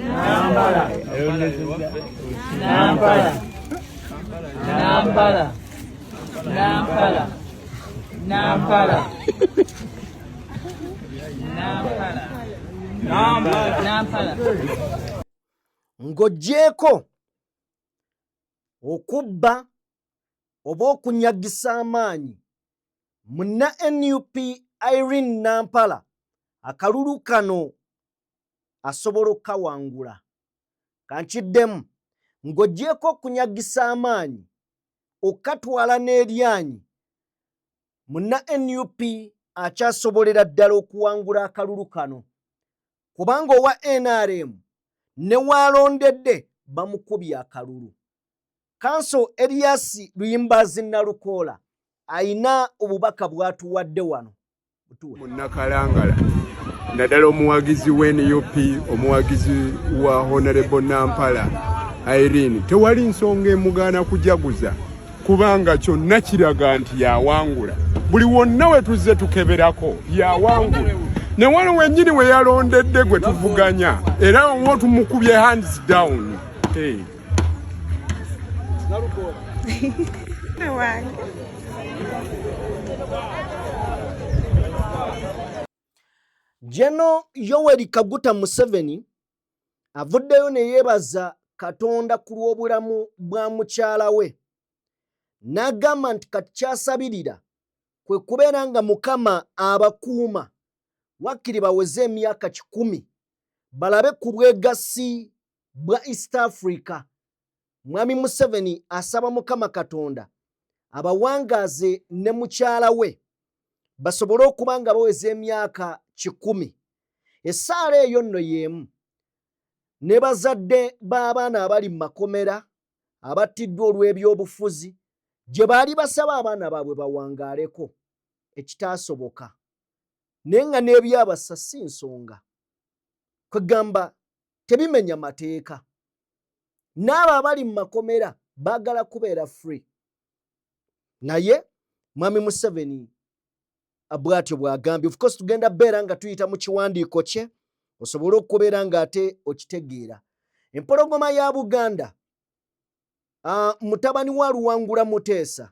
Nampala. Nampala. Nampala. Nampala. Nampala. Nampala. Nampala. Ng'oggyeko okubba oba okunyagisa amaanyi munna NUP Irene Nampala akalulu kano asobola okukawangula. Kankiddemu ng'oggyeko okunyagisa amaanyi okatwala n'eryanyi munna NUP akyasobolera ddala okuwangula akalulu kano kubanga owa NRM ne waalondedde bamukubye akalulu. Kanso Elias Luyimbazi Nalukoola ayina obubaka bw'atuwadde wano. Munnakalangala naddala omuwagizi w'NUP omuwagizi wa Honorable Nampala Irene tewali nsonga emugaana kujaguza kubanga kyonna kiraga nti yawangula. Buli wonna we tuzze tukeberako yawangula. Ne wano wennyini we yalondedde gwe tuvuganya era wo tumukubye hands down. Hey. General Yoweri Kaguta Museveni avuddeyo ne yeebaza Katonda ku lw'obulamu bwa mukyala we. N'agamba nti kati kyasabirira kwe kubeera nga Mukama abakuuma wakkiri baweze emyaka 10 balabe ku bwegassi bwa East Africa. Mwami Museveni asaba Mukama Katonda abawangaaze ne mukyala we basobole okuba nga baweze emyaka 10. Essaala eyo nno y'emu ne bazadde b'abaana abali mu makomera abattiddwa olw'ebyobufuzi gye baali basaba abaana baabwe bawangaaleko ekitaasoboka naye nga n'ebyabassa si nsonga kwegamba tebimenya mateeka. N'abo abali mu makomera baagala kubeera free naye Mwami Museveni bw'atyo bw'agambye. Of course tugenda beera nga tuyita mu kiwandiiko kye osobole okubeera ng'ate okitegeera. Empologoma ya Buganda mutabani wa Luwangula Muteesa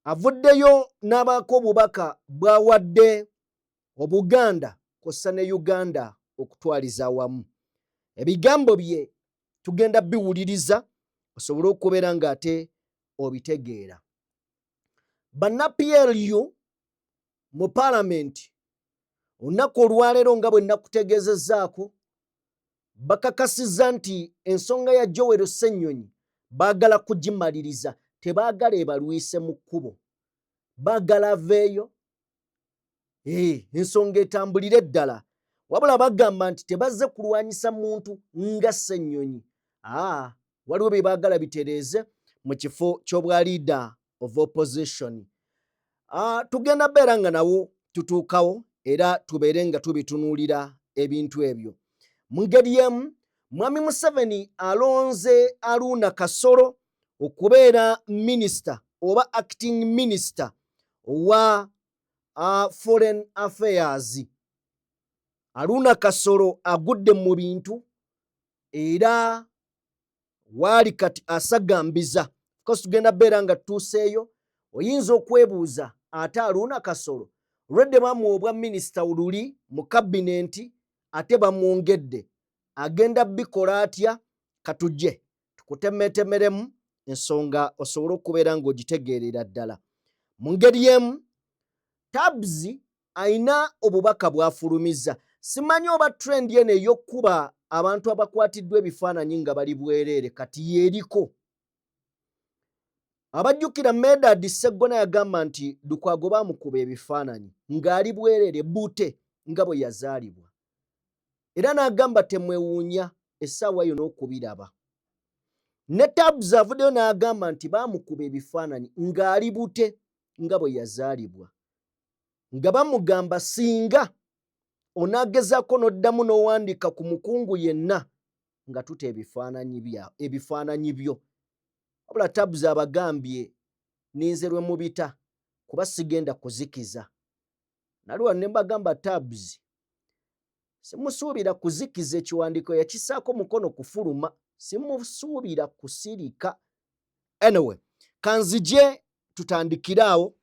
avuddeyo n'abaako obubaka bw'awadde Obuganda kw'ossa ne Uganda okutwaliza awamu. Ebigambo bye tugenda biwuliriza osobole okubeera ng'ate obitegeera. Banna-PLU mu Paalamenti olunaku olwaleero nga bwe nakutegeezezzaako bakakasizza nti ensonga ya Joel Ssennyonyi baagala kugimaliriza, tebaagala ebalwise mu kkubo, baagala aveeyo ensonga etambulire ddala, wabula bagamba nti tebazze kulwanyisa muntu nga Ssennyonyi. Waliwo bye baagala bitereeze mu kifo ky'obwa leader of opposition. Tugenda beera nga nawo tutuukawo era tubeere nga tubitunuulira ebintu ebyo. Mu ngeri emu Mwami Museveni alonze Aruna Kasolo okubeera minisita oba acting minister wa foreign affairs. Aruna Kasolo agudde mu bintu era waali kati asagambiza. Kosi tugenda beera nga tutuuseeyo oyinza okwebuuza ate Aruna Kasolo olwedde bamuwa obwa minisita luli mu kabinenti ate bamwongedde agenda bikola atya? Katujje tukutemetemeremu ensonga osobole okubeera ng'ogitegeerera ddala. Mu ngeri emu Tabs ayina obubaka bw'afulumizza. Simanyi oba trend yeno ey'okkuba abantu abakwatiddwa ebifaananyi nga bali bwereere kati yeeriko. Abajjukira Medad Sseggona yagamba nti Lukwago baamukuba ebifaananyi ng'ali bwereere bute nga bwe yazaalibwa. Era n'agamba temwewuunya essaawa yonna okubiraba. Ne Tabs avuddeyo n'agamba nti baamukuba ebifaananyi ng'ali bute nga bwe yazaalibwa. Nga bamugamba singa onaagezaako n'oddamu n'owandiika ku mukungu yenna nga tuta ebifaananyi byo. Wabula Tabs abagambye ninze lwe mubita kuba sigenda kuzikiza. Naliwo ne mbagamba Tabs simusuubira kuzikiza ekiwandiiko yakisaako mukono kufuluma, simusuubira kusirika. Anyway, kanzije tutandikire awo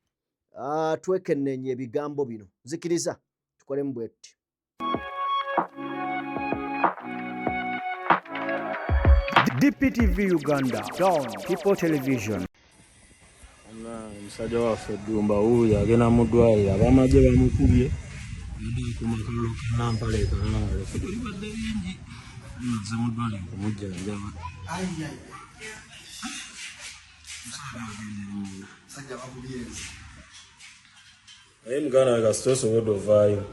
twekenneenye ebigambo bino. Nzikiriza tukolemu bwetti. DPTV Uganda, Dawn People Television. Musajja waffe Ddumba wuuyo agenda mu ddwaliro, abamagye bamukubye ndi ku makalo Nampala ekalalo kulibadde bingi nze mu ddwaliro kumujjanjaba. Musajja bakubyenzi naye muganda we kasita osobodde ovaayo.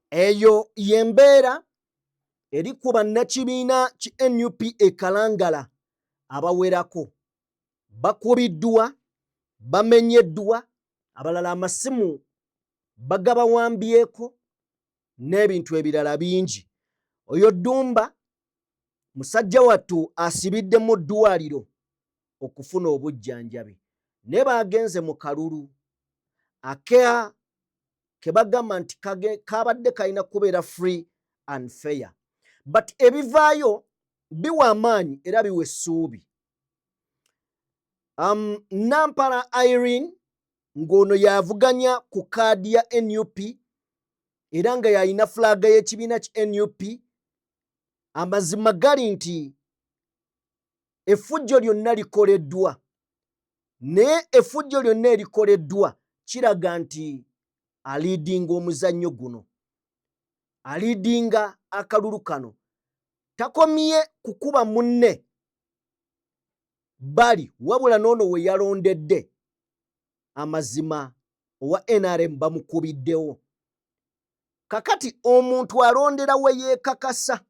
Eyo yembeera eri ku bannakibiina ki NUP Kalangala abawerako. Bakubiddwa, bamenyeddwa, abalala amasimu bagabawambyeko n'ebintu ebirala bingi. Oyo Ddumba musajja wattu asibidde mu ddwaliro okufuna obujjanjabi. Ne bagenze mu kalulu akea ke bagamba nti kabadde kalina kubeera free and fair. But ebivaayo biwa amaanyi era biwa essuubi. Nampala Irene ng'ono yavuganya ku kaadi ya NUP era nga yalina flaga y'ekibiina ki NUP. Amazima gali nti effujjo lyonna likoleddwa, naye effujjo lyonna erikoleddwa kiraga nti aliidinga omuzannyo guno, aliidinga akalulu kano. Takomye kukuba munne bali wabula n'ono we yalondedde. Amazima owa NRM bamukubiddewo. Kakati omuntu alondera we yeekakasa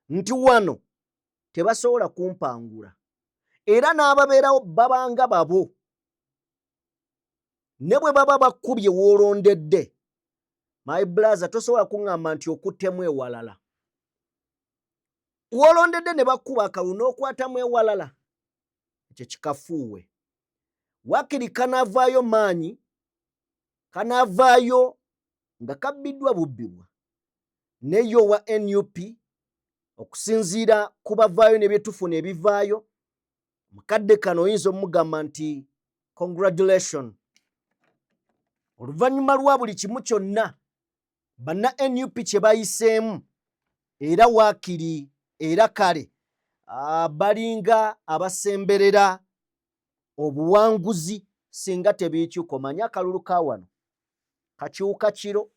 nti wano tebasobola kumpangula, era n'ababeerawo babanga babo. Ne bwe baba bakkubye w'olondedde, my brother, tosobola kuŋŋamba nti okuttemu ewalala. W'olondedde ne bakkuba akalulu n'okwatamu ewalala, ekyo kikafuuwe. Wakiri kanaavaayo maanyi, kanaavaayo nga kabbiddwa bubbibwa. Ne yo wa NUP okusinziira ku bavaayo ne bye tufuna ebivaayo, mukadde kano oyinza omugamba nti congratulation. Oluvannyuma lwa buli kimu kyonna banna NUP kye bayiseemu, era waakiri era kale balinga abasemberera obuwanguzi singa tebiikyuka. Omanyi akalulu ka wano kakyuka kiro,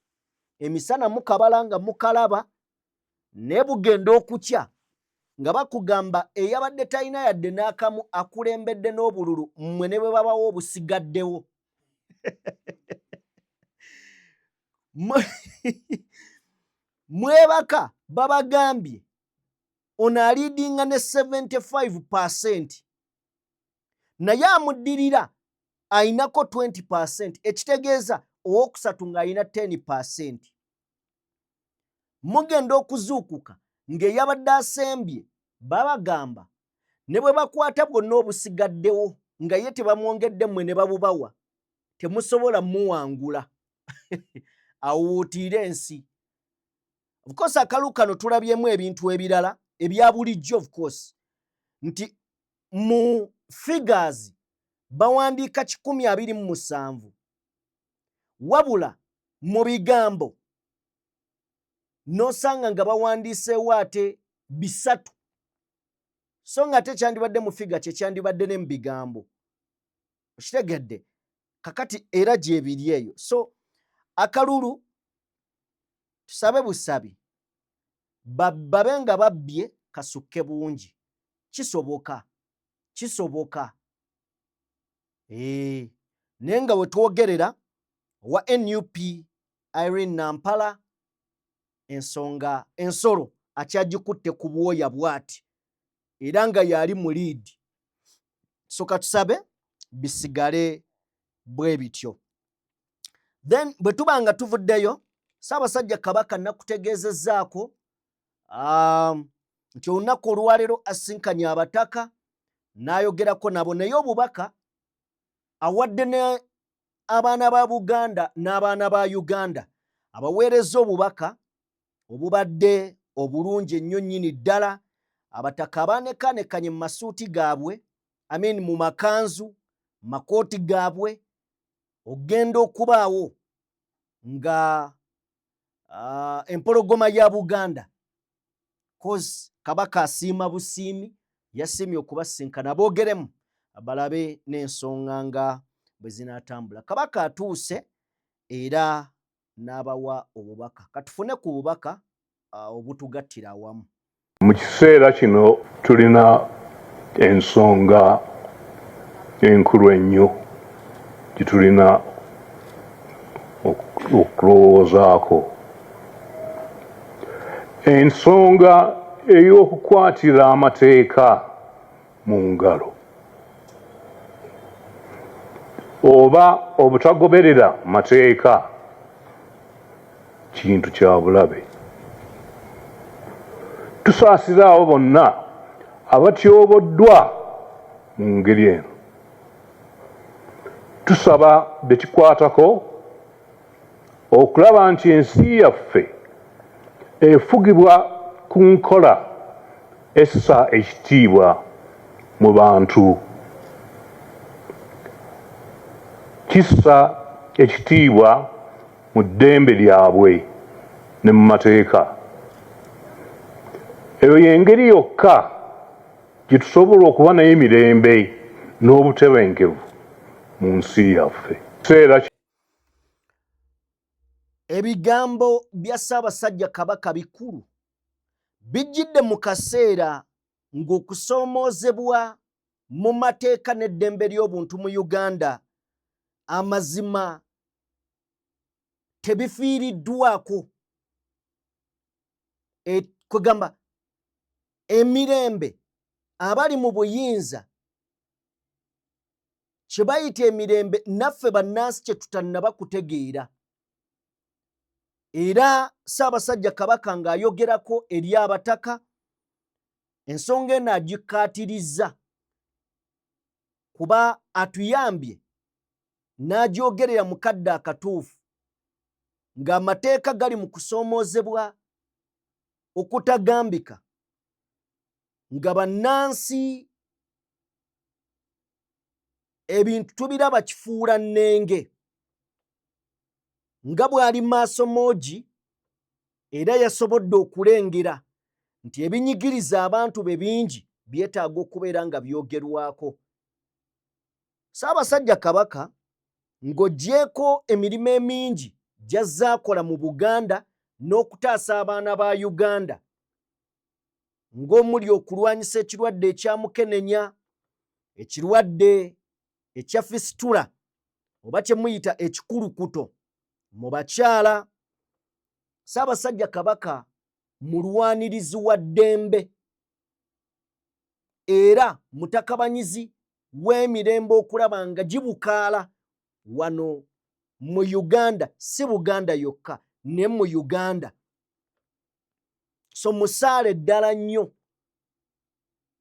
emisana mukabala nga mukalaba, ne bugenda okukya nga bakugamba eyabadde talina yadde n'akamu akulembedde n'obululu, mmwe ne bwe babawo obusigaddewo. Mwebaka babagambye ono aliidinga ne 75%, naye amuddirira ayinako 20%, ekitegeeza owookusatu ng'ayina 10%. Mugenda okuzuukuka ng'eyabadde asembye babagamba ne bwe bakwata bwonna obusigaddewo nga ye tebamwongedde mmwe ne babubawa, temusobola muwangula. Awuutiire ensi. Of course akalu kano tulabyemu ebintu ebirala ebya bulijjo, of course, nti mu figures bawandiika 127 wabula mu bigambo n'osanga nga bawandiiseewo ate 3, so nga tekyandibadde mu figa kye kyandibadde ne mu bigambo. Okitegedde? Kakati era gye biri eyo. So akalulu tusabe busabi babe nga babbye kasukke bungi. Kisoboka, kisoboka. Naye nga we twogerera wa NUP Irene Nampala ensolo akyagikutte ku bwoya bw'ati era nga yali mu lead. So katusabe bisigale bwe bityo. Then bwe tuba nga tuvuddeyo, Ssaabasajja Kabaka nakutegeezezzaako nti olunaku olwaleero asinkanye abataka n'ayogerako nabo naye obubaka awadde ne abaana ba Buganda n'abaana ba Uganda abaweereza obubaka obubadde obulungi ennyo nnyini ddala abataka abanekanekanye mu masuuti gaabwe mu makanzu makooti gaabwe ogenda okubaawo nga empologoma ya Buganda kozi kabaka asiima busiimi yasiimye okubasinkana boogeremu balabe n'ensonga nga bwe zinaatambula. Kabaka atuuse era n'abawa obubaka. Katufune ku bubaka obutugattira awamu. Mu kiseera kino tulina ensonga enkulu ennyo gye tulina okulowoozaako. Ensonga ey'okukwatira amateeka mu ngalo oba obutagoberera mateeka kintu kya bulabe. Tusaasira abo bonna abatyoboddwa mu ngeri eno. Tusaba be kikwatako okulaba nti ensi yaffe efugibwa ku nkola essa ekitiibwa mu bantu, kissa ekitiibwa mu ddembe lyabwe ne mu mateeka. Eyo y'engeri yokka gye tusobola okuba nayo emirembe n'obutebenkevu mu nsi yaffe. Ebigambo bya Ssaabasajja Kabaka bikulu bijjidde mu kaseera ng'okusoomoozebwa mu mateeka n'eddembe ly'obuntu mu Uganda amazima tebifiiriddwako. Kugamba emirembe abali mu buyinza kye bayita emirembe naffe bannansi kye tutannaba kutegeera. Era Ssaabasajja Kabaka ng'ayogerako eri abataka ensonga eno agikkaatirizza kuba atuyambye n'agyogerera mu kadde akatuufu ng'amateeka gali mu kusoomoozebwa okutagambika nga bannansi ebintu tubiraba kifuula nnenge nga bw'ali maaso moogi era yasobodde okulengera nti ebinyigiriza abantu be bingi byetaaga okubeera nga byogerwako. Ssaabasajja Kabaka ng'oggyeko emirimu emingi gy'azze akola mu Buganda n'okutaasa abaana ba Uganda ng'omuli okulwanyisa ekirwadde ekya mukenenya, ekirwadde ekya fisitula oba kye muyita ekikulukuto mu bakyala. Ssaabasajja Kabaka mulwanirizi wa ddembe era mutakabanyizi w'emirembe okulaba nga gibukaala wano mu Uganda, si Buganda yokka ne mu Uganda. So musaale ddala nnyo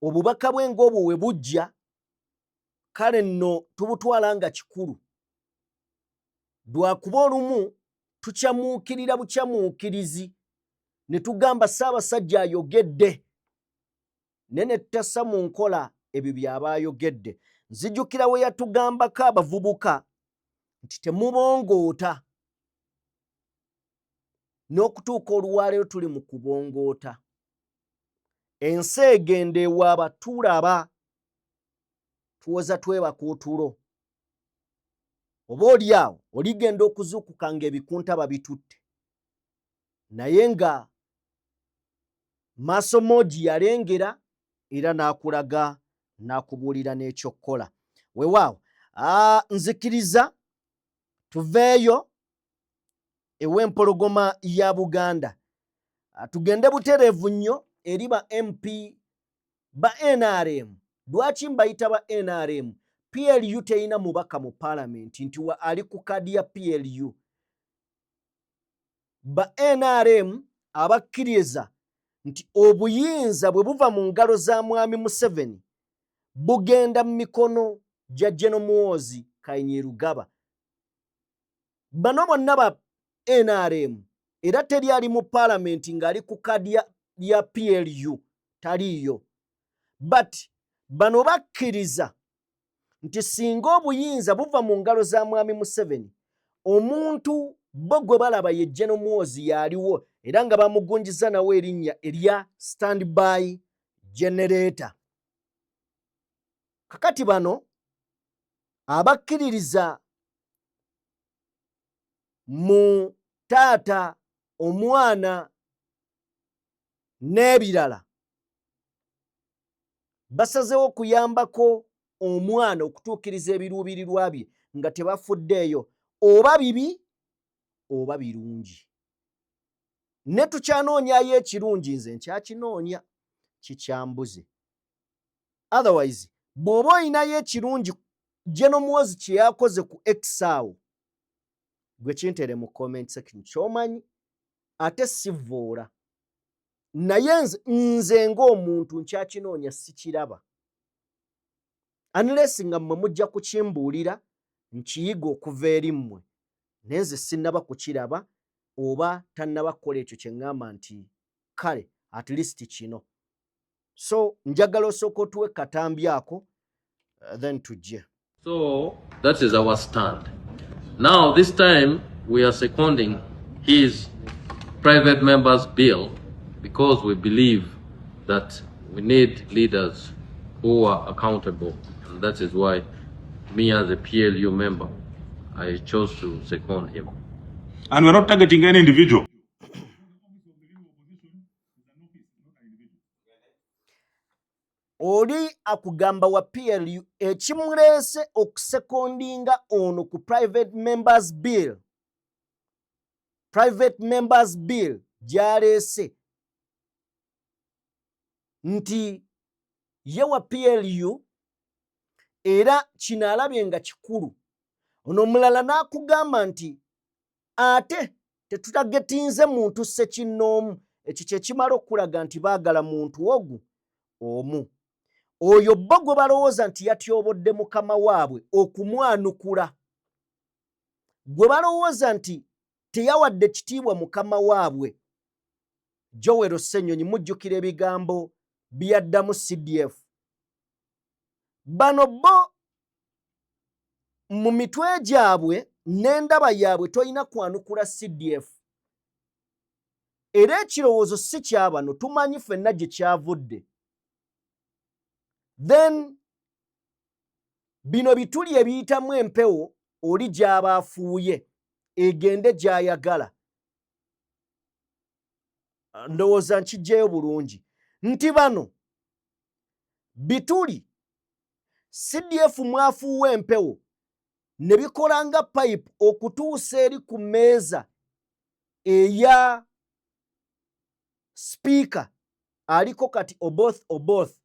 obubaka bwe ng'obwo we bujja kale nno tubutwala nga kikulu lwakuba olumu tukyamuukirira bukyamuukirizi ne tugamba Ssaabasajja ayogedde naye ne tutassa mu nkola ebyo by'aba ayogedde. Nzijukira we yatugambako abavubuka nti temubongoota n'okutuuka olwaleero tuli mu kubongoota. Ensi egenda ewaaba tulaba tuwoza twebaka otulo. Oba oli awo oligenda okuzuukuka ng'ebikunta babitutte naye nga maaso moogi yalengera era n'akulaga n'akubuulira n'ekyokkola. Weewaawo nzikiriza tuveeyo ew'empologoma ya Buganda tugende butereevu nnyo eri ba MP ba NRM. Lwaki mbayita ba NRM? PLU teyina mubaka mu Parliament nti ali ku kadi ya PLU. Ba NRM abakkiriza nti obuyinza bwe buva mu ngalo za Mwami Museveni bugenda mu mikono gya General Muhoozi Kainerugaba. Bano bonna ba NRM era teri ali mu parliament ng'ali ku kadi ya PLU taliyo. But bano bakkiriza nti singa obuyinza buva mu ngalo za Mwami Museveni, omuntu bo gwe balaba ye General Muhoozi yaliwo era nga bamugunjiza nawe erinnya erya standby generator. Kakati bano abakkiririza mu taata, omwana n'ebirala basazeewo okuyambako omwana okutuukiriza ebiruubirirwa bye nga tebafuddeeyo oba bibi oba birungi. Ne tukyanoonyaayo ekirungi, nze nkyakinoonya kikyambuze. Otherwise bw'oba olinayo ekirungi General Muhoozi kye yakoze ku X awo, gwe kintere mu comment section ky'omanyi, ate sivvoora. Naye nze ng'omuntu nkyakinoonya sikiraba. Unless nga mmwe mujja kukimbuulira nkiyiga okuva eri mmwe, naye nze sinnaba kukiraba oba tannaba kukola ekyo kye ŋŋamba nti kale at least kino. So njagala osooka otuwe katambi ako then tujje. So that is our stand. Now this time we are seconding his private members bill because we believe that we need leaders who are accountable, and that is why me as a PLU member I chose to second him. And we're not targeting any individual. Oli akugamba wa PLU ekimuleese okusekondinga ono ku private members bill. Private members bill gyaleese nti ye wa PLU era kino alabye nga kikulu. Ono omulala n'akugamba nti ate tetutagetinze muntu ssekinnoomu. Ekyo kye kimala okulaga nti baagala muntu omu. Oyo bo gwe balowooza nti yatyobodde mukama waabwe okumwanukula. Gwe balowooza nti teyawadde kitiibwa mukama waabwe. Joel Ssenyonyi, mujjukira ebigambo byaddamu CDF. Bano bo mu mitwe gyabwe n'endaba yaabwe toyina kwanukula CDF. Era ekirowoozo si kya bano, tumanyi ffenna gye kyavudde. Then bino bituli ebiyitamu empewo oli gy'aba afuuye egende gy'ayagala. Ndowooza nkijjeyo bulungi nti bano bituli CDF mwafuuwa empewo ne bikola nga pipe okutuusa eri ku mmeeza eya speaker aliko kati Oboth.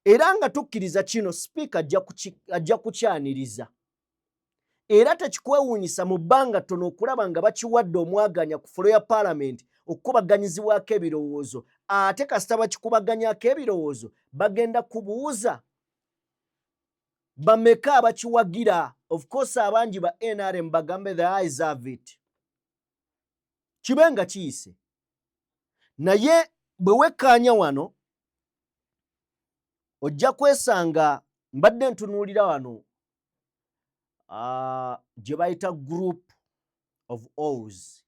Era nga tukkiriza kino speaker ajja kukyaniriza. Era tekikwewuunyisa mu bbanga ttono okulaba nga bakiwadde omwaganya ku fulo ya parliament okukubaganyizibwako ebirowoozo. Ate kasita bakikubaganyako ebirowoozo bagenda kubuuza bameka abakiwagira. Of course abangi ba NRM bagambe the eyes have it. Kibe nga kiyise. Naye bwe wekkaanya wano ojja kwesanga mbadde ntunuulira wano gye bayita group of O's.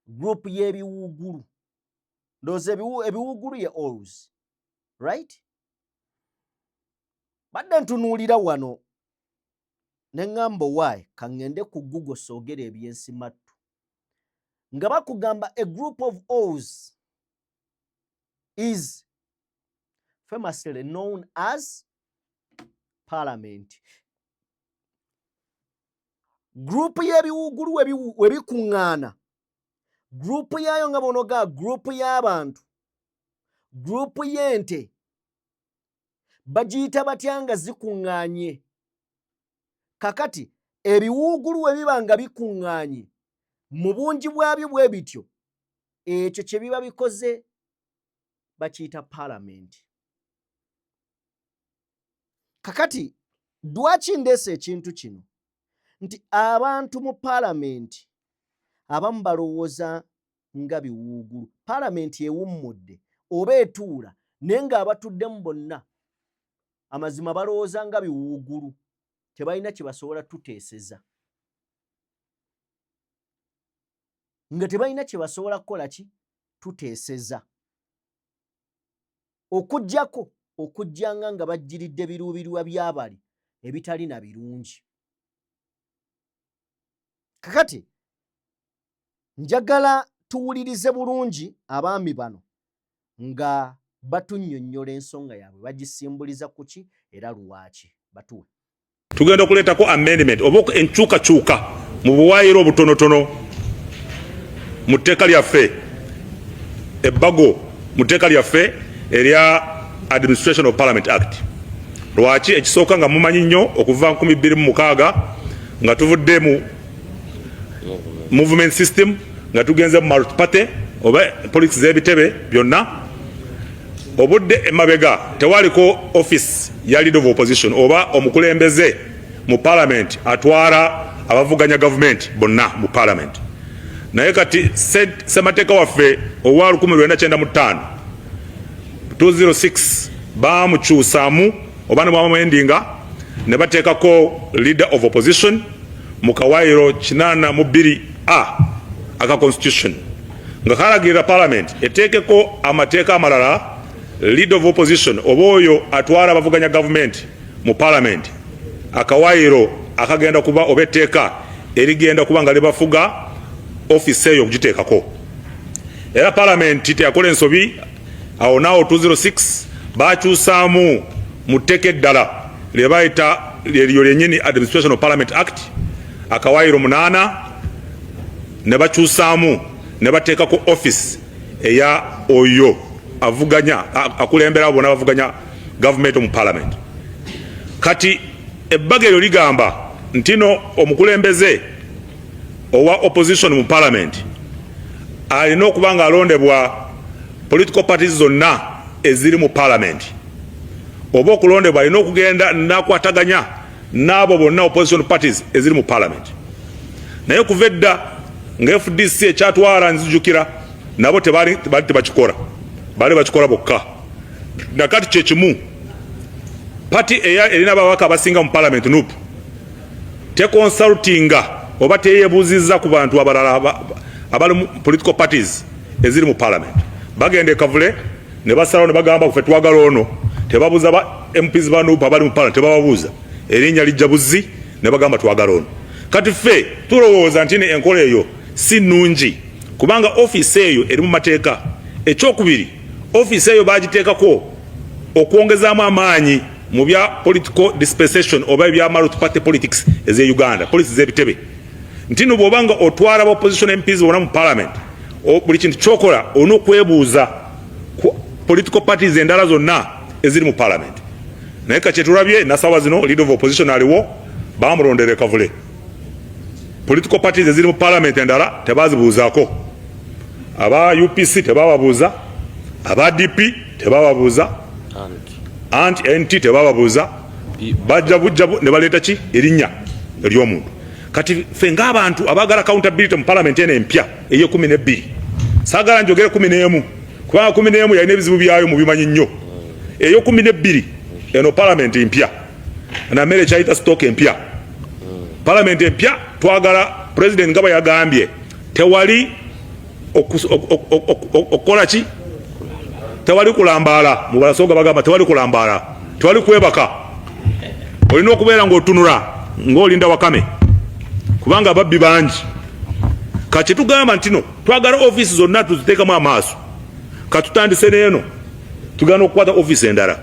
Group y'ebiwuugulu. Ndowooza ebiwuugulu ye O's. Right? Badde ntunuulira wano ne ŋŋamba why kaŋŋende ku Google soogera ebyensimattu. Nga bakugamba a group of O's is famously known as parliament. Group y'ebiwuugulu webikuŋŋaana. Group yayo nga bonoga group y'abantu. Group y'ente. Bagiyita batya nga zikuŋŋaanye. Kakati ebiwuugulu webiba nga bikuŋŋaanye mu bungi bwabyo bwe bityo, ekyo kye biba bikoze bakiyita parliament. Kakati dwaki ndeese ekintu kino nti abantu mu paalamenti abamu balowooza nga biwuugulu. Paalamenti ewummudde oba etuula naye ng'abatuddemu bonna amazima balowooza nga biwuugulu, tebalina kye basobola tuteeseza, nga tebalina kye basobola kukola ki tuteeseza, okujjanga nga bajjiridde biruubirirwa by'abali ebitali na birungi. Kakati njagala tuwulirize bulungi abaami bano nga batunnyonnyola ensonga yaabwe bagisimbuliza ku ki era lwaki. Batuwe tugenda okuleetako amendment oba enkyukakyuka mu buwaayiro obutonotono mu tteeka lyaffe, ebbago mu tteeka lyaffe erya Administration of Parliament Act. Lwaki? Ekisooka nga mumanyi nnyo okuva 2006 nga tuvudde mu movement system nga tugenze mu multi-party oba politics z'ebitebe byonna, obudde emabega tewaliko office ya leader of opposition oba omukulembeze mu parliament atwala abavuganya government bonna mu parliament. Naye kati ssemateeka waffe owa 1995 206 bamukyusaamu oba ne bamwendinga ne bateekako leader of opposition mu kawaayiro 82A aka constitution nga kalagirira parliament eteekeko amateeka amalala leader of opposition oba oyo atwala abavuganya government mu parliament akawaayiro akagenda kuba oba etteeka erigenda kuba nga libafuga office eyo okugiteekako. Era parliament teyakola ensobi awo naawo 206 bakyusaamu mu tteeka eddala lye bayita lyo lyennyini Administration of Parliament Act akawaayiro 8 ne bakyusaamu ne bateekako office eya oyo avuganya akulembera bona bavuganya government mu parliament. Kati ebbaga eryo ligamba ntino omukulembeze owa opposition mu parliament alina okuba nga alondebwa political parties zonna eziri mu parliament, oba okulondebwa alina okugenda nakwataganya n'abo bonna opposition parties eziri mu parliament. Naye kuva edda nga FDC ekyatwala nzijukira nabo tebali tebakikola, bali bakikola bokka. Nakati kyekimu party erina ababaka abasinga mu parliament NUP tekonsultinga oba teyebuuzizza ku bantu abalala abali mu political parties eziri mu parliament. Bagenda ekavule ne basalawo ne bagamba ffe twagala ono, tebabuuza ba MPs ba NUP abali mu parliament, tebababuuza erinnya lijja buzzi ne bagamba twagala ono. Kati ffe tulowooza nti enkola eyo si nnungi kubanga office eyo eri mu mateeka. Ekyokubiri, office eyo bagiteekako okwongezaamu amaanyi mu bya political dispensation oba ebya multi-party politics eze Uganda, policies z'ebitebe. Ntino bw'obanga otwala ba opposition MPs bonna mu parliament, buli kintu kyokola olina okwebuuza ku political parties endala zonna eziri mu parliament. Naye kakitulabye nasawa zino leader of opposition aliwo bamulondera ekavule. Political parties eziri mu parliament endala tebazibuuzaako. Aba UPC tebababuuza, aba DP tebababuuza, anti tebababuuza, bajja bujjabu ne baleeta ki erinnya ery'omuntu. Kati ffe ng'abantu abagala accountability mu parliament eno empya eyo 12 saagala njogere 11 kubanga 11 yalina ebizibu byayo mu bimanyi nnyo. Eyo 12 eno parliament empya na mmere kyayita stock empya. Parliament empya twagala president nga bwe yagambye tewali okukola ki, tewali kulambaala. Mu basooga bagamba tewali kulambaala, tewali kwebaka. Olina okubeera ng'otunula ng'olinda wakame kubanga ababbi bangi. Kati tugamba ntino twagala office zonna tuziteekamu amaaso. Katutandise n'eno tugana okukwata office endala.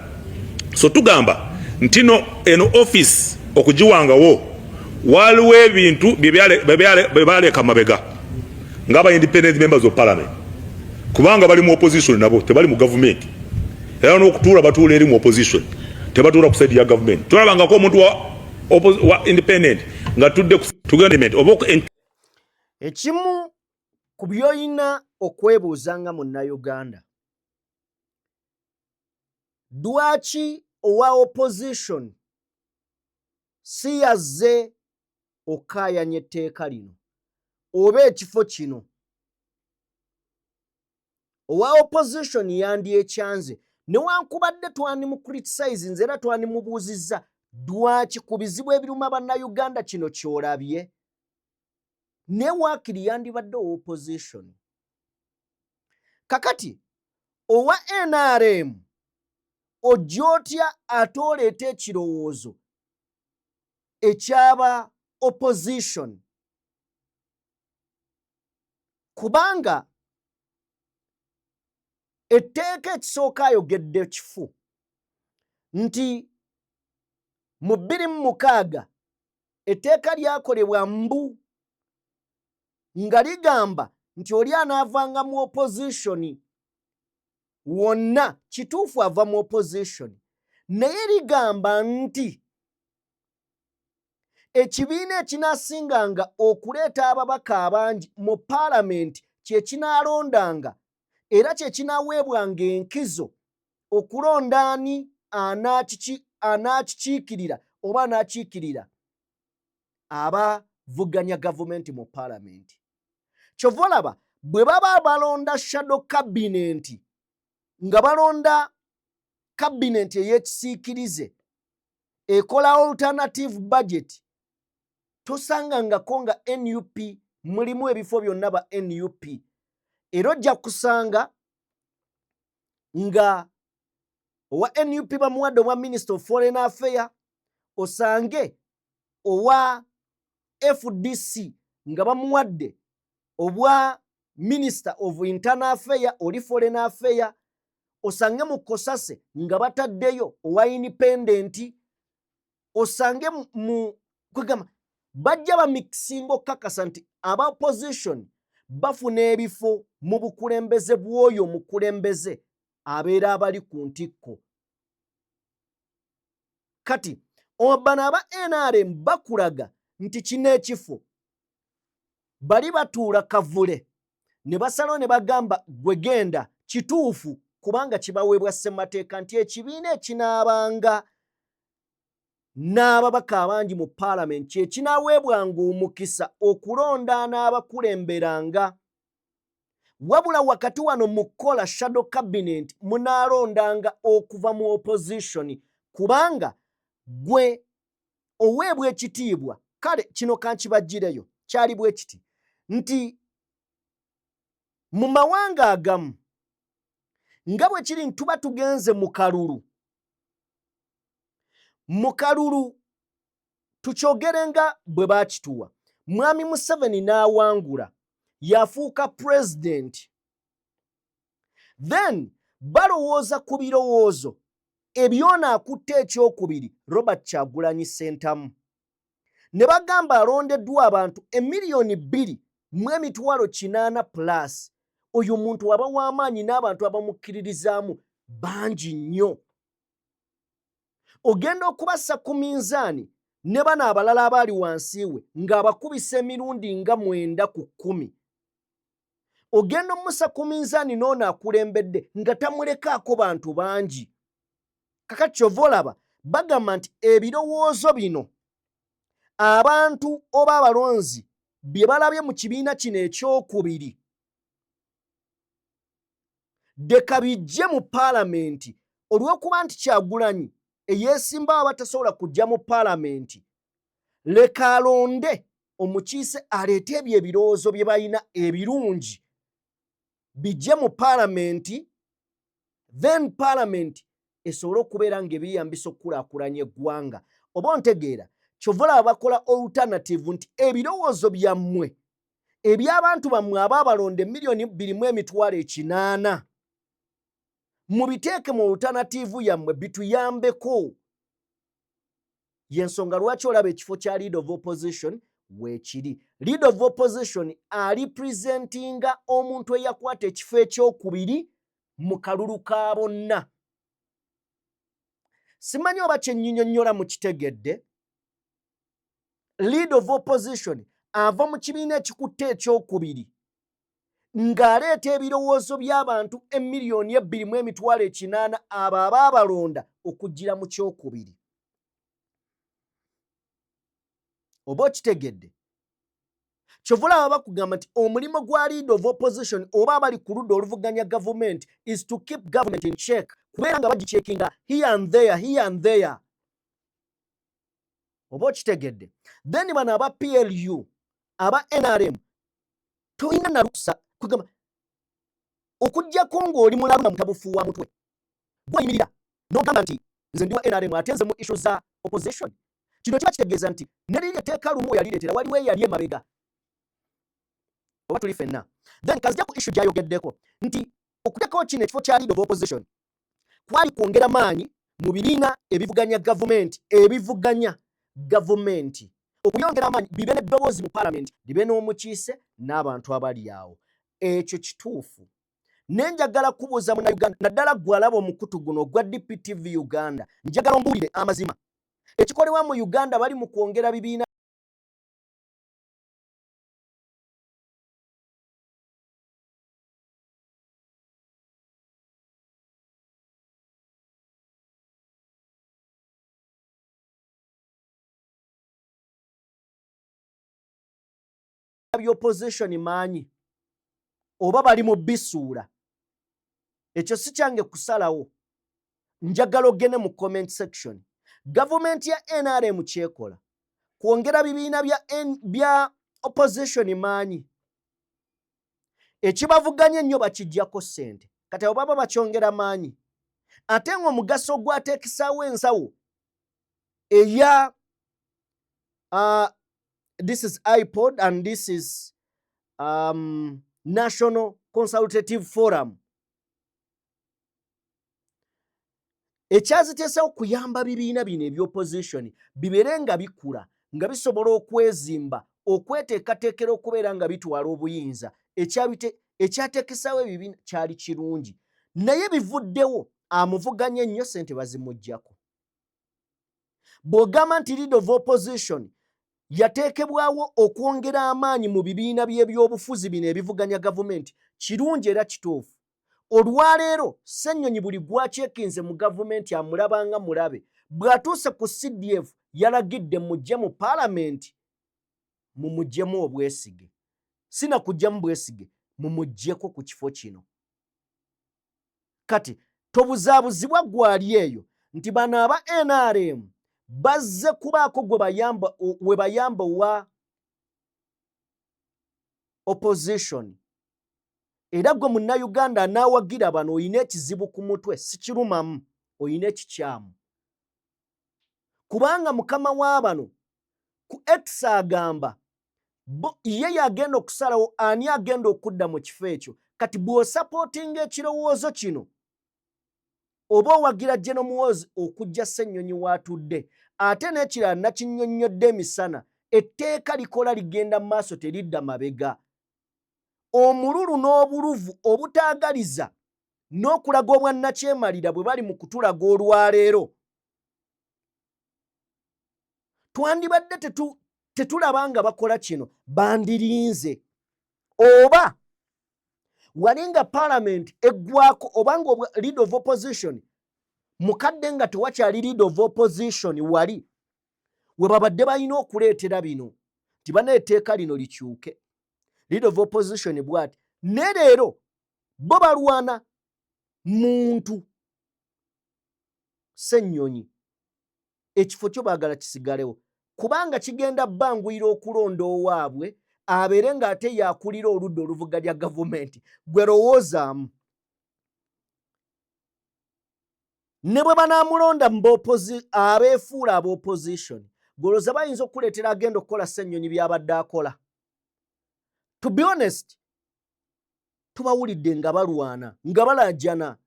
So tugamba ntino eno office okugiwangawo waliwo ebintu bye baaleka mabega ng'aba independent members of parliament kubanga bali mu opposition nabo tebali mu government. Era n'okutuula batuula eri mu opposition tebatuula ku side ya government. Tulabangako omuntu wa independent nga tudde ku government oba ekimu ku by'olina okwebuuza nga munnayuganda, lwaki owa opposition si yazze okaayanya etteeka lino oba ekifo kino. Owa opposition yandyekyanze newankubadde twandimukriticize nze era twandimubuuzizza lwaki ku bizibu ebiruma bannayuganda kino kyolabye, ne waakiri yandibadde owa opposition. Kakati owa NRM ojja otya ate oleeta ekirowoozo ekyaba opposition, kubanga etteeka ekisooka ayogedde kifu nti mu 2006 etteeka lyakolebwa mbu nga ligamba nti oli anaavanga mu opposition wonna kituufu ava mu opposition, naye ligamba nti ekibiina ekinaasinganga okuleeta ababaka abangi mu paalamenti kye kinaalondanga era kye kinaaweebwanga enkizo okulonda ani anaakikiikirira oba anaakiikirira abavuganya gavumenti mu paalamenti. Kyova olaba bwe baba balonda shadow cabinet nga balonda cabinet ey'ekisiikirize ekola alternative budget, tosangangako nga NUP mulimu ebifo byonna ba NUP, era ojja kusanga nga owa NUP bamuwadde obwa Minister of Foreign Affairs, osange owa FDC nga bamuwadde obwa Minister of Internal Affairs oli Foreign Affairs, osange mu Kosase nga bataddeyo owa Independent, osange mu kwegamba bajja bamikisinga okukakasa nti aba opposition bafuna ebifo mu bukulembeze bw'oyo omukulembeze abeera abali ku ntikko. Kati bano aba NRM bakulaga nti kino ekifo bali batuula kavule ne basalawo ne bagamba gwe genda kituufu kubanga kibaweebwa ssemateeka nti ekibiina ekinaabanga n'ababaka abangi mu paalamenti kye kinaaweebwanga omukisa okulonda n'abakulemberanga, wabula wakati wano mu kukola shadow cabinet munaalondanga okuva mu opposition kubanga gwe oweebwa ekitiibwa. Kale kino kankibajjireyo kyali bwe kiti nti mu mawanga agamu nga bwe kiri ntuba tugenze mu kalulu, mu kalulu tukyogerenga bwe baakituwa Mwami Museveni n'awangula yafuuka president, then balowooza ku birowoozo ebyonaakutte ekyokubiri Robert Kyagulanyi Ssentamu ne bagamba alondeddwa abantu 2,800,000 plus. Oyo muntu aba w'amaanyi n'abantu abamukkiririzaamu bangi nnyo. Ogenda okubassa ku minzaani ne bano abalala abaali wansi we ng'abakubisa emirundi nga 9 ku 10. Ogenda omussa ku minzaani n'ono akulembedde nga tamulekaako bantu bangi. Kakati kyova olaba bagamba nti ebirowoozo bino abantu oba abalonzi bye balabye mu kibiina kino ekyokubiri deka bijje mu paalamenti olw'okuba nti Kyagulanyi eyeesimbawo abatasobola kujja mu paalamenti, leka alonde omukiise aleete ebyo ebirowoozo bye balina ebirungi bijje mu paalamenti, then paalamenti esobole okubeera ng'ebiyambisa okukulaakulanya eggwanga. Oba ontegeera kyova olaba bakola alternative nti ebirowoozo byammwe eby'abantu bammwe abaabalonda 2,800,000 mubiteeke mu alternative yammwe bituyambeko. Yensonga lwaki olaba ekifo kya leader of opposition weekiri. Leader of opposition alipresentinga omuntu eyakwata ekifo ekyokubiri mu kalulu ka bonna. Simanyi oba kyennyinnyonnyola mu kitegedde. Leader of opposition ava mu kibiina ekikutte ekyokubiri ng'aleeta ebirowoozo by'abantu 2,800,000 abo abaabalonda okujjira mu kyokubiri. oba okitegedde kyovula aba bakugamba nti omulimo gwa leader of opposition oba abali ku ludda oluvuganya government is to keep government in check kubeera nga bagicheckinga here and there oba okitegedde then bano aba PLU aba NRM toyina na luksa kugamba okujjako ng'oli mulabuna mutabufuuwa mutwe gweyimirira n'ogamba nti nze ndiwa NRM ate nze mu issue za opposition kino kiba kitegeeza nti ne liri etteeka lumu yalireetera waliwo eyali emabega oba tuli ffenna then kazija ku issue gy'ayogeddeko nti okuteekawo kino ekifo kya leader of opposition kwali kwongera maanyi mu bibiina ebivuganya gavumenti okuyongera amaanyi bibe n'eddoboozi mu parliament libe n'omukiise n'abantu abali awo ekyo kituufu nenjagala kubuuza munnayuganda naddala gwalaba omukutu guno ogwa DPTV Uganda njagala ombuulire amazima ekikolebwa mu Uganda bali mu kwongera bibiina by'opposition maanyi oba bali mu bisuula ekyo si kyange kusalawo njagala ogende mu comment section gavumenti ya NRM kyekola kwongera bibiina bya opposition maanyi ekibavuganya ennyo bakijjako ssente kati abo baba bakyongera maanyi ate ng'omugaso gwateekesaawo ensawo eya this is iPod and this is National Consultative Forum. Ekyaziteesawo kuyamba bibiina bino eby'opposition bibeere nga bikula nga bisobola okwezimba okweteekateekera okubeera nga bitwala obuyinza ekyateekesaawo ebibiina kyali kirungi naye bivuddewo amuvuganya ennyo ssente bazimuggyako bw'ogamba nti leader of opposition yateekebwawo okwongera amaanyi mu bibiina by'ebyobufuzi bino ebivuganya gavumenti kirungi era kituufu olwaleero Ssennyonyi buli gwakyekinze mu gavumenti amulabanga mulabe bw'atuuse ku CDF yalagidde mujje mu paalamenti mumuggyemu obwesige sina kujjamu bwesige mumuggyeko ku kifo kino kati tobuzaabuzibwa gwali eyo nti bano aba NRM bazze kubaako we bayamba wa opposition era gwe munnayuganda anaawagira bano oyina ekizibu ku mutwe si kirumamu oyina ekikyamu kubanga mukama w'abano ku X agamba ye yagenda okusalawo ani agenda okudda mu kifo ekyo kati bw'osapootinga ekirowoozo kino oba owagira General Muhoozi okujja Ssennyonyi w'atudde ate n'ekirala nakinnyonnyodde emisana etteeka likola ligenda mu maaso teridda mabega omululu n'obuluvu obutaagaliza n'okulaga obwannakyemalira bwe bali mu kutulaga olwaleero twandibadde tetulaba nga bakola kino bandirinze oba walinga parliament eggwako obanga leader of opposition mukadde nga tewakyali leader of opposition wali we babadde balina okuleetera bino nti bana etteeka lino likyuke leader of opposition bw'ati ne leero bo balwana muntu Ssennyonyi ekifo kyo baagala kisigalewo kubanga kigenda bbanguyira okulonda owaabwe abeere ng'ate yakulira oludda oluvuganya gavumenti gwe lowoozaamu ne bwe banaamulonda abeefuula ab'opposition golooza bayinza okuleetera agenda okukola Ssennyonyi by'abadde akola to be honest tubawulidde nga balwana nga balajana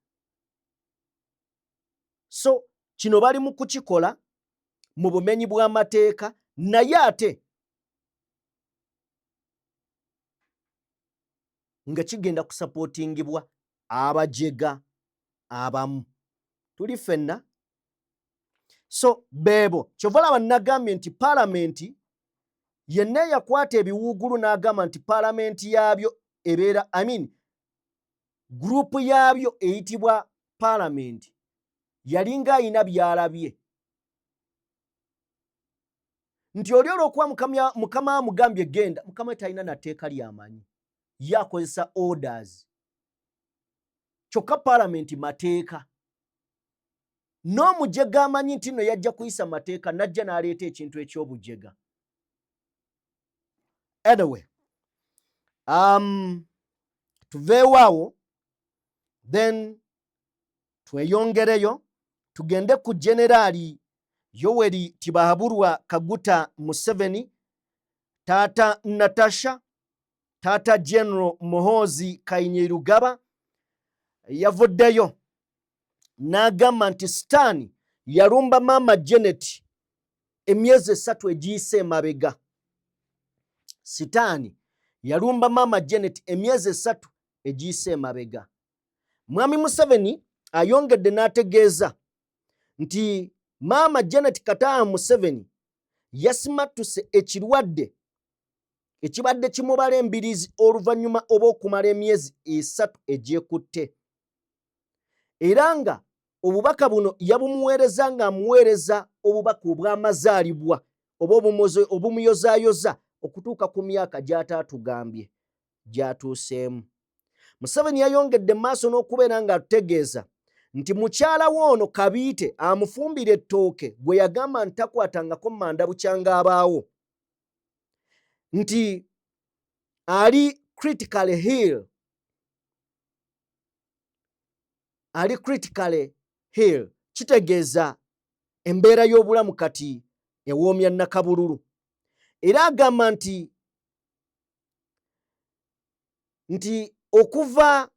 so kino bali mu kukikola mu bumenyi bw'amateeka naye ate nga kigenda kusapootingibwa abajega abamu tuli ffenna so beebo kyova olaba nagambye nti paalamenti yenna yakwata ebiwuugulu n'agamba nti paalamenti yaabyo ebeera gurupu yaabyo eyitibwa paalamenti yalinga ayina by'alabye nti oli olw'okuba mukama amugambye genda, mukama talina nateeka lyamanyi, yakozesa orders. Kyokka parliament mateeka. N'omujega amanyi nti no yajja kuyisa mateeka, najja n'aleeta ekintu eky'obujega. Anyway, tuveewo awo, then tweyongereyo tugende ku Generali Yoweri Tibahaburwa Kaguta Museveni, Taata Natasha, Taata General Muhoozi Kainerugaba yavuddeyo n'agamba nti Sitaani yalumba Maama Janet emyezi 3 egiyise emabega. Sitaani yalumba Maama Janet emyezi 3 egiyise emabega. Mwami Museveni ayongedde n'ategeeza nti Maama Janet Kataaha Museveni yasimattuse ekirwadde ekibadde kimubala embiriizi oluvannyuma oba okumala emyezi 3 egyekutte. Era nga obubaka buno yabumuweereza ng'amuweereza obubaka obw'amazaalibwa oba obumuyozaayoza okutuuka ku myaka gy'ataatugambye gy'atuuseemu. Museveni yayongedde maaso n'okubeera ng'atutegeeza nti mukyala w'ono Kabiite amufumbira ettooke gwe yagamba nti takwatangako manda bukyanga abaawo, nti ali critically ill. Ali critically ill, kitegeeza embeera y'obulamu kati ewoomya Nakabululu. Era agamba nti okuva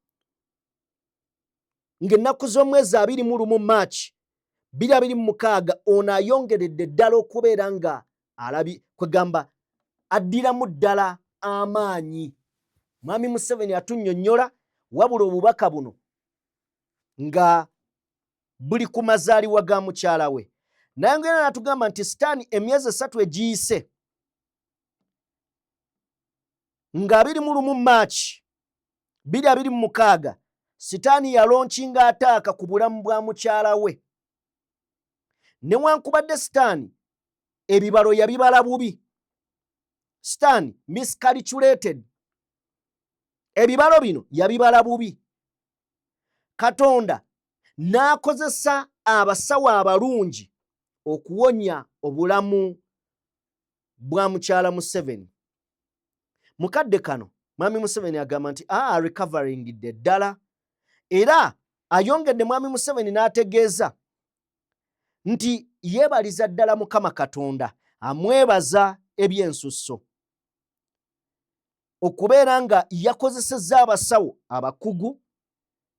ng'ennaku z'omwezi 21 March 2026 ono ayongeredde ddala okubeera nga kwegamba addiramu ddala amaanyi. Mwami Museveni atunnyonnyola, wabula obubaka buno nga buli ku mazaalibwa ga mukyala we. Naye ngera natugamba nti Sitaani emyezi 3 egiyise nga 21 March 2026 Sitaani yalonkinga ataaka ku bulamu bwa mukyala we. Newankubadde Sitaani ebibalo yabibala bubi, Sitaani miscalculated, ebibalo bino yabibala bubi. Katonda n'akozesa abasawo abalungi okuwonya obulamu bwa mukyala Museveni. Mukadde kano Mwami Museveni agamba nti recovering ddala, era ayongedde Mwami Museveni n'ategeeza nti yeebaliza ddala Mukama Katonda, amwebaza eby'ensusso okubeera nga yakozesezza abasawo abakugu,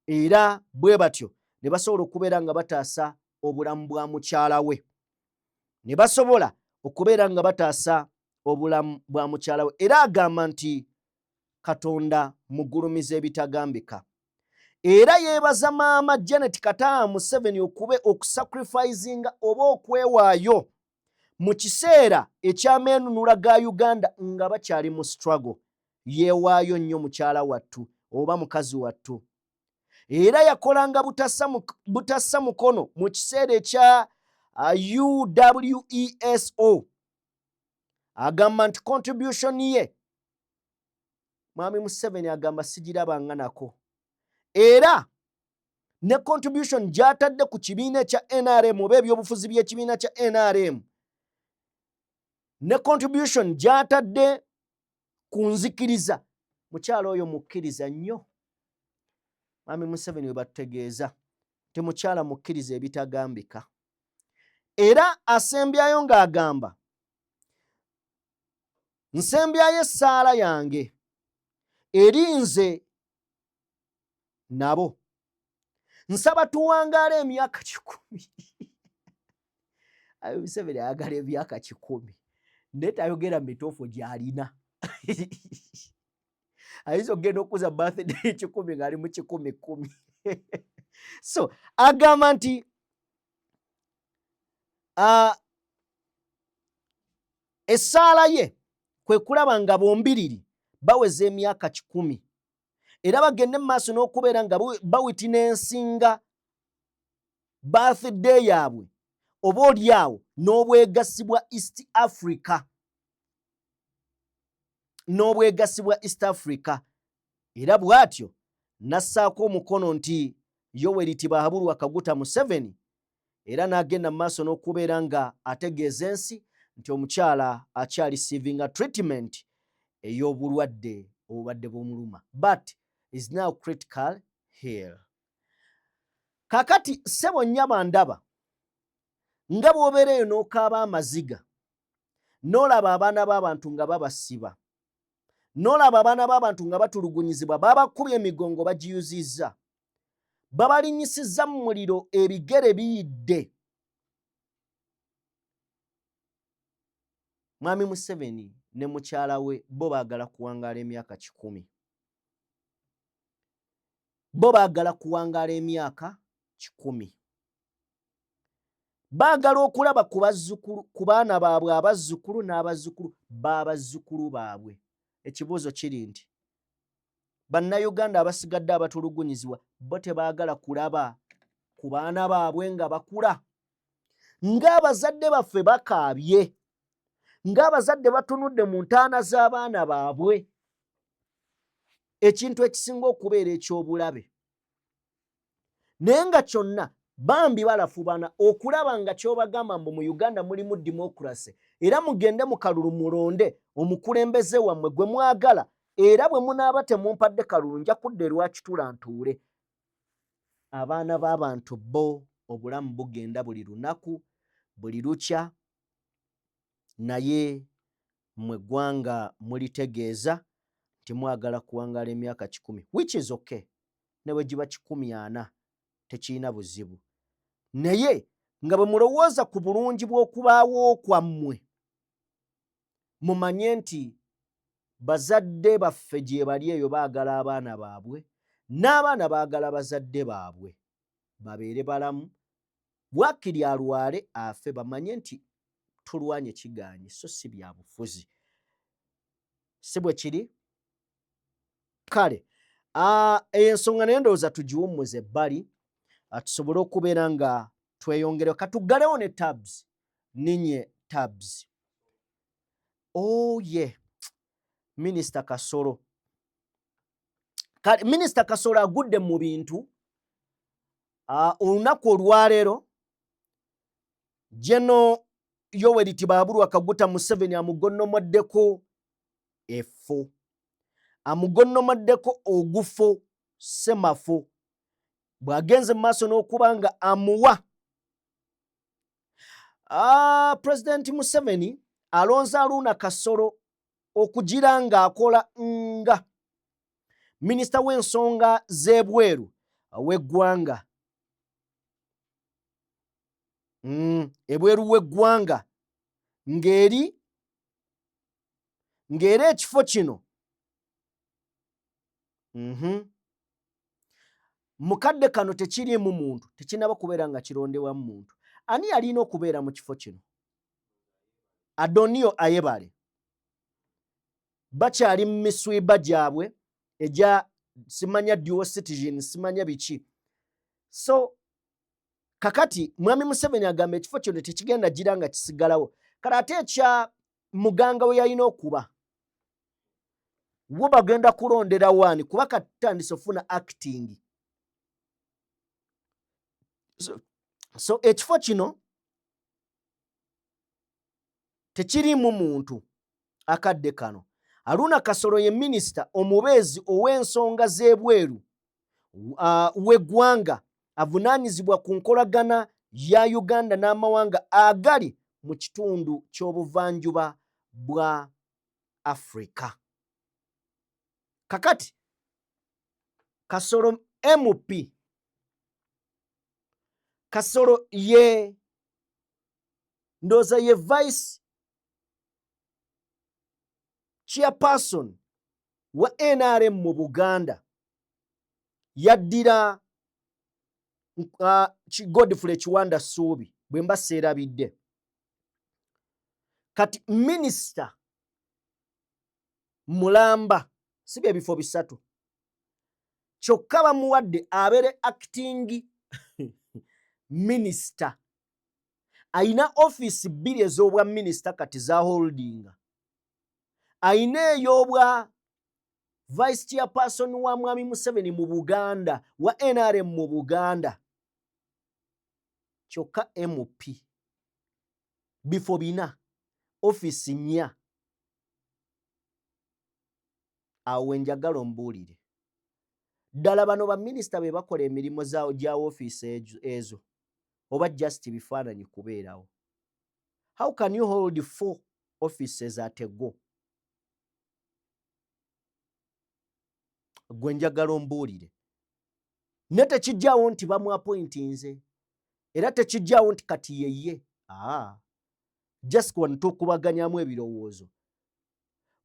era bwe batyo ne basobola okubeera nga bataasa obulamu bwa mukyala we, ne basobola okubeera nga bataasa obulamu bwa mukyala we. Era agamba nti Katonda mugulumiza ebitagambika. Era yeebaza Maama Janet Kataaha Museveni okusacrificinga oba okwewaayo mu kiseera eky'ameenunula ga Uganda nga bakyali mu struggle. Yeewaayo nnyo mukyala wattu oba mukazi wattu. Era yakolanga butassa mukono mu kiseera ekya UWESO. Agamba nti contribution ye Mwami Museveni agamba sigirabanga nako. Era ne contribution gy'atadde ku kibiina ekya NRM oba ebyobufuzi by'ekibiina kya NRM, ne contribution gy'atadde ku nzikiriza, mukyala oyo mukkiriza nnyo. Mwami Museveni we batutegeeza nti mukyala mukkiriza ebitagambika. Era asembyayo ng'agamba, nsembyayo essaala yange eri nze nabo, nsaba tuwangaala emyaka 10. Ayo Museveni ayagala emyaka 10 naye tayogera mitoofo gy'alina. Ayinza okugenda okuza birthday 10 ng'ali mu 10. So agamba nti essaala ye kwe kulaba nga bombiriri baweza emyaka 10, era bagende mu maaso n'okubeera nga bawitinensinga birthday yaabwe oba oliawo n'obwegasibwa East Africa era bw'atyo nassaako omukono nti Yoweri Tibahabulwa Kaguta Museveni era n'agenda mu maaso n'okubeera nga ategeeza ensi nti omukyala akyali receiving treatment ey'obulwadde obubadde bw'omuluma, but is now critical here. Kakati ssebo nnyaba ndaba nga bw'obeera eyo n'okaaba amaziga n'olaba abaana b'abantu nga babasiba, n'olaba abaana b'abantu nga batulugunyizibwa, babakubye emigongo bagiyuzizza, babalinyisizza mu muliro, ebigere biyidde. Mwami Museveni ne mukyala we bo baagala kuwangaala emyaka 10. Bo baagala kuwangaala emyaka 10. Baagala okulaba ku bazzukulu, ku baana baabwe abazzukulu n'abazzukulu b'abazzukulu baabwe. Ekibuuzo kiri nti bannayuganda abasigadde abatulugunyizibwa bo tebaagala kulaba ku baana baabwe nga bakula. Ng'abazadde baffe bakaabye, ng'abazadde batunudde mu ntaana z'abaana baabwe, ekintu ekisinga okubeera eky'obulabe. Naye nga kyonna bambi balafubana okulaba nga ky'obagamba mbu mu Uganda mulimu democracy era mugende mu kalulu mulonde omukulembeze wammwe gwe mwagala, era bwe munaaba temumpadde kalulu nja kudda lwakitula ntuule. Abaana b'abantu bo obulamu bugenda buli lunaku, buli lukya, naye mmwe ggwanga mulitegeeza nti mwagala kuwangaala emyaka 10, which is okay. Ne bwe giba 40 tekirina buzibu. Naye nga bwe mulowooza ku bulungi bw'okubaawo kwammwe, mumanye nti bazadde baffe gye bali eyo baagala abaana baabwe, n'abaana baagala bazadde baabwe babeere balamu, bwakiri alwale afe, bamanye nti tulwanye kigaanye, so si bya bufuzi. Si bwe kiri? Kale, ensonga naye ndowooza tugiwummuze ebbali, tusobole okubeera nga tweyongereho. Katuggalewo ne tabs, ninye tabs. Oh yeah, Minisita Kasolo. Kale, Minisita Kasolo agudde mu bintu. Olunaku olwaleero General Yoweri Tibahabulwa Kaguta Museveni amugonnomoddeko effo, amugonnomoddeko ogufo semafo, bw'agenze mu maaso n'okuba nga amuwa. President Museveni alonze Aruna Kasolo okugira ng'akola nga minisita w'ensonga z'ebweru w'eggwanga. Ebweru w'eggwanga ng'era ekifo kino mukadde kano tekiriimu muntu, tekinaba kubeera nga kirondewamu muntu. Ani alina okubeera mu kifo kino? Adonio Ayebale. Bakyali mu miswiba gyabwe egya simanya dual citizen, simanya biki. So kakati Mwami Museveni agamba ekifo kino tekigenda gira nga kisigalawo. Kale ate ekya muganga we yalina okuba, wo bagenda kulondera wani kuba katandise ofuna acting. So ekifo kino tekiriimu muntu akadde kano. Aruna Kasolo ye minisita omubeezi ow'ensonga z'ebweru w'eggwanga avunaanyizibwa ku nkolagana ya Uganda n'amawanga agali mu kitundu ky'obuvanjuba bwa Afrika. Kakati Kasolo MP, Kasolo ye ndoza ye vice chairperson wa NRM mu Buganda, yaddira Godfrey Kiwanda Ssuubi bwe mba seerabidde. Kati minisita Mulamba si bye bifo bisatu, kyokka bamuwadde abeere acting minisita Aina office bbiri ez'obwa minisita kati za holdinga. Aina ey'obwa vice chairperson wa Mwami Museveni mu Buganda, wa NRM mu Buganda. Kyokka MP. Bifo bina. Office nnya. Awo njagala ombuulire. Ddala bano baminisita be bakola emirimu zaawo gya office ezo. Oba just bifaananyi kubeerawo. How can you hold 4 offices at a go? Gwe njagala ombuulire. Ne tekijjaawo nti bamuappointinze. Era tekijjaawo nti kati yeye. Just kuba tukubaganyamu ebirowoozo.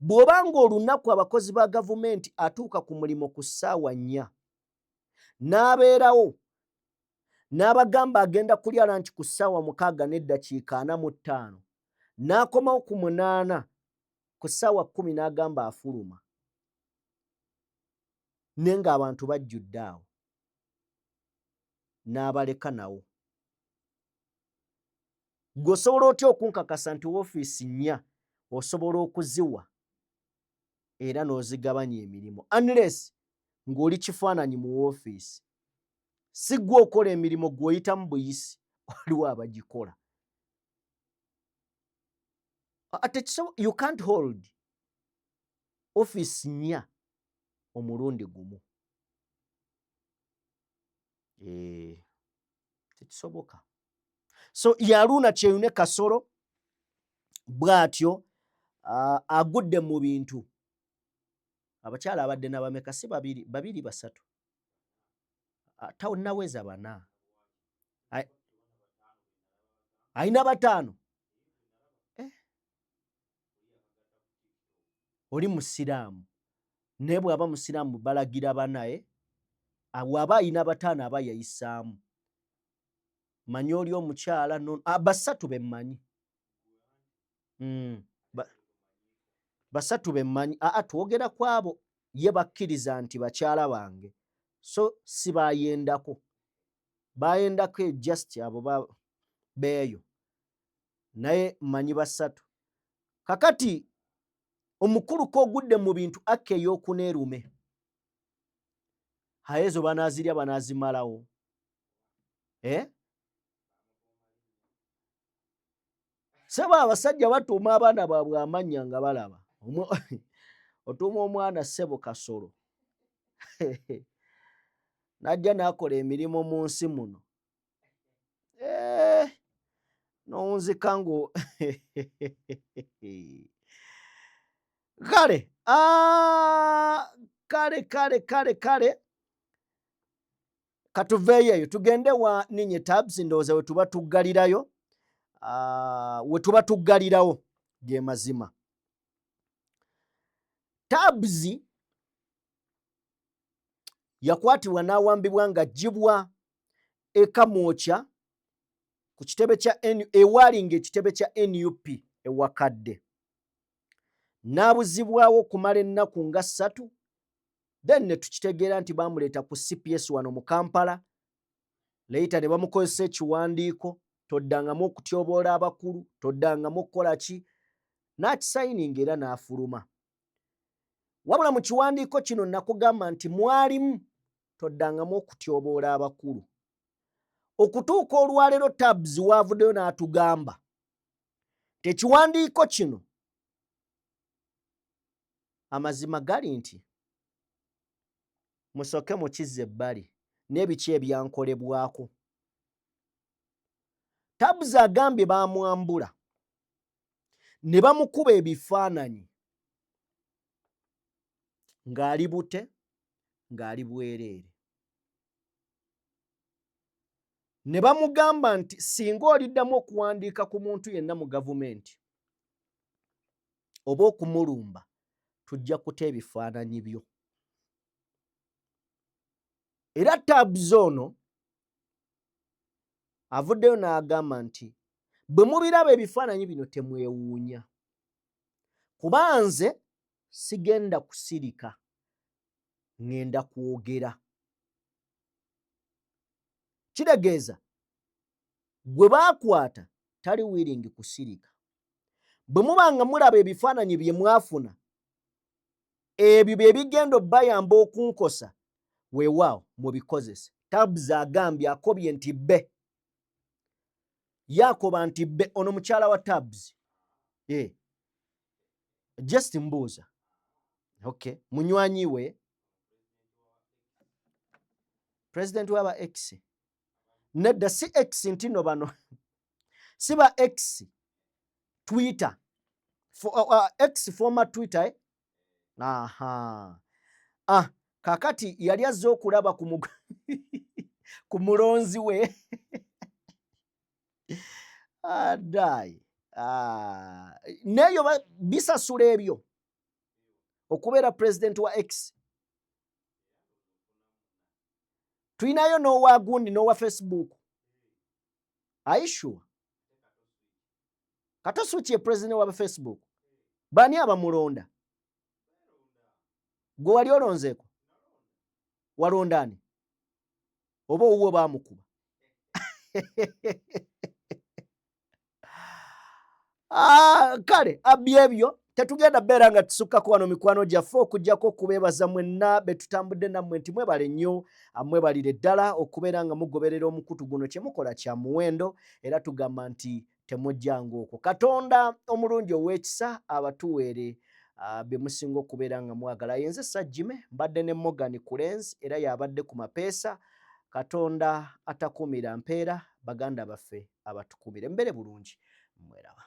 Bw'obanga olunaku abakozi ba gavumenti atuuka ku mulimu ku ssaawa 4 n'abeerawo n'abagamba agenda kulya lunch ku ssaawa 6:45 n'akomawo ku 8 ku ssaawa 10 n'agamba afuluma nenga abantu bajjudde awo n'abaleka nawo. Gwosobola otya okunkakasa nti woofiisi 4 osobola okuziwa era n'ozigabanya emirimu unless ng'oli kifaananyi mu woofiisi. Si gwe okola emirimu gw'oyitamu buyisi, waliwo abagikola. You can't hold office 4 omulundi gumu. Tekisoboka. So Yaruna Kyeyune Kasolo bw'atyo agudde mu bintu. Abakyala abadde n'abameka si babiri basatu. Tawonnaweza 4. Ayina 5. Oli musiraamu. Naye bw'aba musiraamu balagira banaye. Bw'aba ayina 5 aba yayisaamu. Manyi oli omukyala basatu be mmanyi. Basatu be mmanyi. Twogera ku abo ye bakkiriza nti bakyala bange. So si bayendako. Bayendako just abo beeyo. Naye mmanyi basatu. Kakati omukulu k'ogudde mu bintu akka ey'okuneerume. Ezo banaazirya banaazimalawo. Seba abasajja batuuma abaana baabwe amannya nga balaba. Otuuma omwana Ssebo Kasolo. Najja n'akola emirimu mu nsi muno. N'onzika ngo kale katuveeyo eyo tugende wa Ninye Tabs ndowooza we tuba tuggalirayo. We tuba tuggalirawo ge mazima. Tabs yakwatibwa n'awambibwa ng'aggyibwa e Kamwokya ku kitebe kya ewaalinga ekitebe kya NUP ewakadde. N'abuzibwawo okumala ennaku nga 3, then ne tukitegeera nti baamuleeta ku CPS wano mu Kampala. Leeta ne bamukozesa ekiwandiiko, toddangamu okutyoboola abakulu, toddangamu okukola ki, n'akisayininga era n'afuluma. Wabula mu kiwandiiko kino nakugamba nti mwalimu toddangamu okutyoboola abakulu. Okutuuka olwaleero Tabs waavuddeyo n'atugamba tekiwandiiko kino amazima gali nti musooke mukizze ebbali n'ebiki ebyankolebwako. Tabs agambye baamwambula ne bamukuba ebifaananyi ng'ali bute, ng'ali bwereere. Ne bamugamba nti singa oliddamu okuwandiika ku muntu yenna mu gavumenti oba okumulumba tujja kuta ebifaananyi byo. Era Tabs ono avuddeyo n'agamba nti bwe mubiraba ebifaananyi bino temwewuunya, kuba nze sigenda kusirika, ngenda kwogera. Kitegeeza gwe baakwata tali willing kusirika. Bwe mubanga mulaba ebifaananyi bye mwafuna ebyo bye bigenda obbayamba okunkosa, weewaawo mubikozese. Tabs agambye akobye nti bbe. Yakoba nti bbe ono mukyala wa Tabs. Just mbuuza. Okay. Munywanyi we. President waba X. Nedda si X ntino bano. Siba X. Twitter. X former Twitter. Aha. Kakati yali azze okulaba ku mulonzi we. Adai. Neyo bisasula ebyo okubeera president wa X. Tuyinayo n'owa gundi n'owa Facebook. Are you sure? Kato switch ye president wa Facebook. Bani abamulonda? Gwe wali olonzeeko? Walondani? Oba owuwo baamukuba? Kale abyebyo tetugenda beera nga tusukkako wano mikwano gyaffe okujjako okubeebaza mwenna be tutambudde nammwe nti mwebale nnyo, mwebalire ddala okubeera nga mugoberera omukutu guno kye mukola kya muwendo, era tugamba nti temujjanga okwo. Katonda omulungi ow'ekisa abatuweere bye musinga okubeera nga mwagala. Yenze Sajjime mbadde ne Morgan Kulenzi era yabadde ku mapeesa. Katonda atakuumira mpeera, baganda baffe abatukuumire. Mbere bulungi. Mweraba.